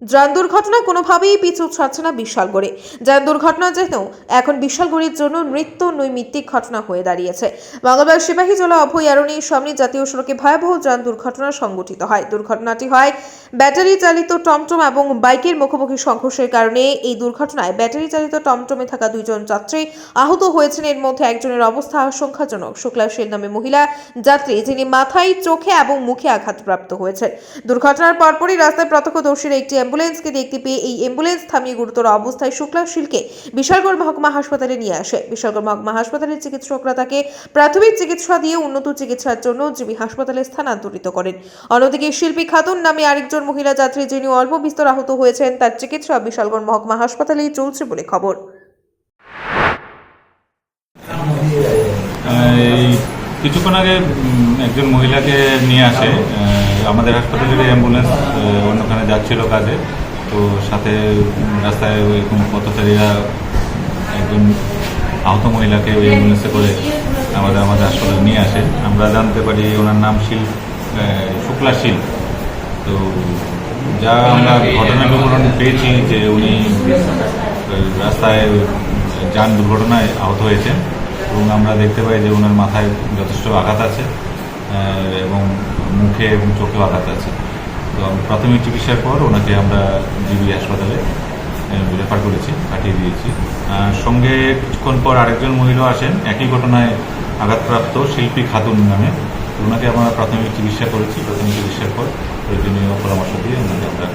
যান দুর্ঘটনা কোনোভাবেই পিছু ছাড়ছে না বিশালগড়ে। যান দুর্ঘটনা যেন এখন বিশালগড়ের জন্য নৃত্য নৈমিত্তিক ঘটনা হয়ে দাঁড়িয়েছে। মঙ্গলবার সিপাহীজলা অভয়ারণ্যের সামনে জাতীয় সড়কে ভয়াবহ যান দুর্ঘটনা সংঘটিত হয়। দুর্ঘটনাটি হয় ব্যাটারি চালিত টমটম এবং বাইকের মুখোমুখি সংঘর্ষের কারণে। এই দুর্ঘটনায় ব্যাটারি চালিত টমটমে থাকা দুইজন যাত্রী আহত হয়েছেন। এর মধ্যে একজনের অবস্থা আশঙ্কাজনক। শুক্লা শীল নামে মহিলা যাত্রী, যিনি মাথায়, চোখে এবং মুখে আঘাতপ্রাপ্ত হয়েছেন। দুর্ঘটনার পরপরই রাস্তায় প্রত্যক্ষদর্শীরা একটি অ্যাম্বুলেন্সকে দেখতে পেয়ে এই অ্যাম্বুলেন্স থামিয়ে গুরুতর অবস্থায় শুক্লা শীলকে বিশালগড় মহকুমা হাসপাতালে নিয়ে আসে। বিশালগড় মহকুমা হাসপাতালের চিকিৎসকরা তাকে প্রাথমিক চিকিৎসা দিয়ে উন্নত চিকিৎসার জন্য জিবি হাসপাতালে স্থানান্তরিত করেন। অন্যদিকে শিল্পী খাতুন নামে আরেকজন মহিলা যাত্রী, যিনি অল্প বিস্তর আহত হয়েছেন, তার চিকিৎসা বিশালগড় মহকুমা হাসপাতালেই চলছে বলে খবর। কিছুক্ষণ আগে একজন মহিলাকে নিয়ে আসে আমাদের হাসপাতালের অ্যাম্বুলেন্স, অন্যখানে যাচ্ছিল কাজে। তো সাথে রাস্তায় এরকম পথচারীরা একজন আহত মহিলাকে ওই অ্যাম্বুলেন্সে করে আমাদের হাসপাতালে নিয়ে আসে। আমরা জানতে পারি ওনার নাম শুক্লা শীল। তো যা আমরা ঘটনার বিবরণ পেয়েছি যে উনি রাস্তায় যান দুর্ঘটনায় আহত হয়েছেন এবং আমরা দেখতে পাই যে ওনার মাথায় যথেষ্ট আঘাত আছে এবং মুখে এবং চোখেও আঘাত আছে। তো প্রাথমিক চিকিৎসার পর ওনাকে আমরা জিবি হাসপাতালে রেফার করেছি, পাঠিয়ে দিয়েছি। সঙ্গে কিছুক্ষণ পর আরেকজন মহিলা আসেন একই ঘটনায় আঘাতপ্রাপ্ত শিল্পী খাতুন নামে। ওনাকে আমরা প্রাথমিক চিকিৎসা করেছি। প্রাথমিক চিকিৎসার পর প্রয়োজনীয় পরামর্শ দিয়ে ওনাকে আমরা